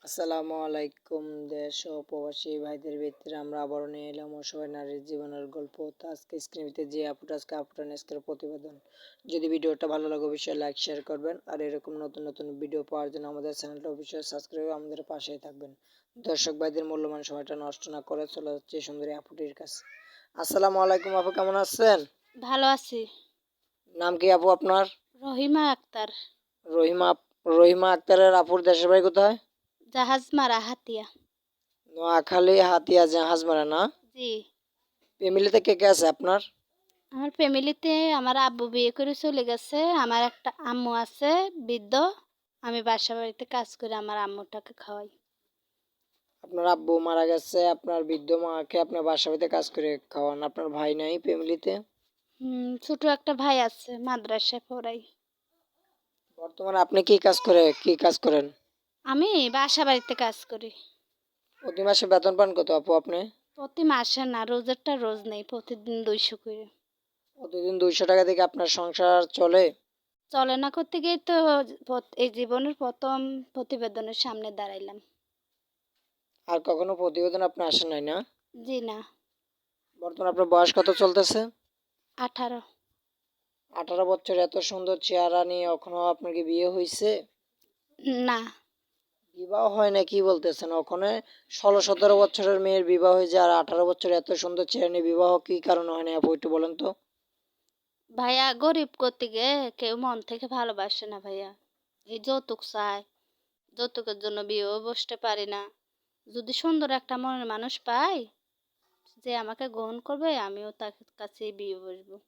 আসসালামু আলাইকুম। দেশ ও প্রবাসী ভাইদের ভিতরে আমরা আবারও নিয়ে এলাম অসহায় নারীর জীবনের গল্প। তো আজকে স্ক্রিনে যে আপুটা আজকের প্রতিবেদন। যদি ভিডিওটা ভালো লাগে অবশ্যই লাইক শেয়ার করবেন, আর এরকম নতুন নতুন ভিডিও পাওয়ার জন্য আমাদের চ্যানেলটা অবশ্যই সাবস্ক্রাইব করে আমাদের পাশেই থাকবেন। দর্শক ভাইদের মূল্যবান সময়টা নষ্ট না করে চলে যাচ্ছে সুন্দরী আপুটির কাছে। আসসালামু আলাইকুম আপু, কেমন আছেন? ভালো আছি। নাম কি আপু আপনার? রহিমা আক্তার। রহিমা রহিমা আক্তারের আপুর দেশের বাড়ি কোথায়? জাহাজমারা হাতিয়া। নোয়াখালী হাতিয়া জাহাজমারা না? জি। ফ্যামিলিতে কে কে আছে আপনার? আমার ফ্যামিলিতে আমার আব্বু বিয়ে করে চলে গেছে। আমার একটা আম্মু আছে বৃদ্ধ। আমি বাসা বাড়িতে কাজ করে আমার আম্মুটাকে খাওয়াই। আপনার আব্বু মারা গেছে, আপনার বৃদ্ধ মাকে আপনার বাসা বাড়িতে কাজ করে খাওয়ান। আপনার ভাই নাই ফ্যামিলিতে? ছোট একটা ভাই আছে, মাদ্রাসায় পড়াই। বর্তমানে আপনি কি কাজ করেন? আমি বাসা বাড়িতে কাজ করি। প্রতি মাসে বেতন পান কত আপু আপনি? প্রতি মাসে না, রোজেরটা রোজ নেই, প্রতিদিন 200 করে। প্রতিদিন 200 টাকা থেকে আপনার সংসার চলে? চলে না করতে গিয়ে তো এই জীবনের প্রথম প্রতিবেদনের সামনে দাঁড়াইলাম। আর কখনো প্রতিবেদন আপনি আসেন নাই না? জি না। বর্তমানে আপনার বয়স কত চলতেছে? 18। 18 বছর। এত সুন্দর চেহারা নিয়ে এখনো আপনার কি বিয়ে হয়েছে? না। বিবাহ হয় না কি বলতেছেন? ওখানে 16-17 বছরের মেয়ের বিবাহ হয়ে যায়, আর 18 বছর এত সুন্দর চেহারা নিয়ে বিবাহ কি কারণে হয় না আপু, একটু বলেন তো। ভাইয়া গরিব করতে গিয়ে কেউ মন থেকে ভালোবাসে না ভাইয়া। এই যৌতুক চায়, যৌতুকের জন্য বিয়েও বসতে পারি না। যদি সুন্দর একটা মনের মানুষ পাই যে আমাকে গ্রহণ করবে, আমিও তার কাছে বিয়ে বসবো।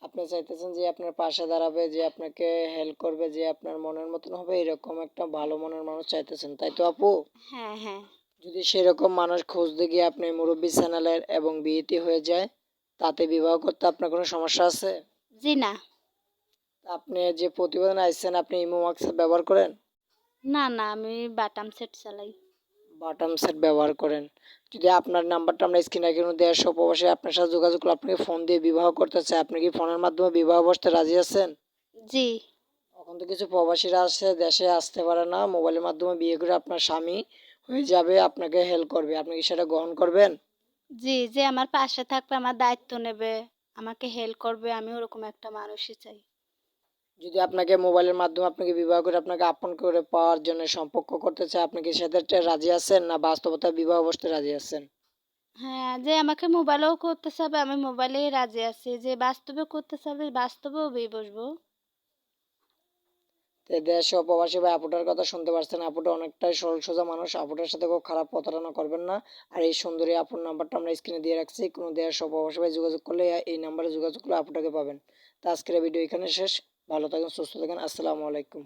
আপনি চাইতেছেন যে আপনার পাশে দাঁড়াবে, যে আপনাকে হেল্প করবে, যে আপনার মনের মতন হবে, এরকম একটা ভালো মনের মানুষ চাইতেছেন, তাই তো আপু? হ্যাঁ, হ্যাঁ। যদি সেরকম মানুষ খুঁজতে গিয়ে আপনি মুরব্বী চ্যানেলের এবং বিয়েটি হয়ে যায়, তাতে বিবাহ করতে আপনার কোনো সমস্যা আছে? জি না। আপনি যে প্রতিবেদন আসছেন, আপনি ইমো হোয়াটসঅ্যাপ ব্যবহার করেন? না, না, আমি বাটাম সেট চালাই। বাটাম সেট ব্যবহার করেন? যদি আপনার নাম্বারটা আমরা স্ক্রিনে রেখে দেওয়ার সব অবশ্যই আপনার সাথে যোগাযোগ করে আপনাকে ফোন দিয়ে বিবাহ করতে চাই, আপনি কি ফোনের মাধ্যমে বিবাহ বসতে রাজি আছেন? জি। এখন তো কিছু প্রবাসীরা আছে, দেশে আসতে পারে না, মোবাইলের মাধ্যমে বিয়ে করে আপনার স্বামী হয়ে যাবে, আপনাকে হেল্প করবে, আপনি কি সেটা গ্রহণ করবেন? জি, যে আমার পাশে থাকবে, আমার দায়িত্ব নেবে, আমাকে হেল্প করবে, আমি ওরকম একটা মানুষই চাই। যদি আপনাকে মোবাইলের মাধ্যমে আপনাকে বিবাহ করে আপনাকে আপন করে পাওয়ার জন্য সম্পর্ক করতে চায়, আপনি কি সেক্ষেত্রে রাজি আছেন, না বাস্তবতা বিবাহ বসতে রাজি আছেন? হ্যাঁ, যে আমাকে মোবাইলেও করতে চাবে আমি মোবাইলেই রাজি আছি। যে বাস্তবে করতে চাবে বাস্তবেও বিয়ে বসবো। তো দেশ ও প্রবাসী ভাই আপুটার কথা শুনতে পারছেন, আপুটা অনেকটাই সরল সোজা মানুষ, আপুটার সাথে খুব খারাপ প্রতারণা করবেন না। আর এই সুন্দরী আপুর নাম্বারটা আমরা স্ক্রিনে দিয়ে রাখছি, কোনো দেশ ও প্রবাসী ভাই যোগাযোগ করলে এই নাম্বারে যোগাযোগ করলে আপুটাকে পাবেন। তো আজকের ভিডিও এখানে শেষ। ভালো থাকেন, সুস্থ থাকেন, আসসালামু আলাইকুম।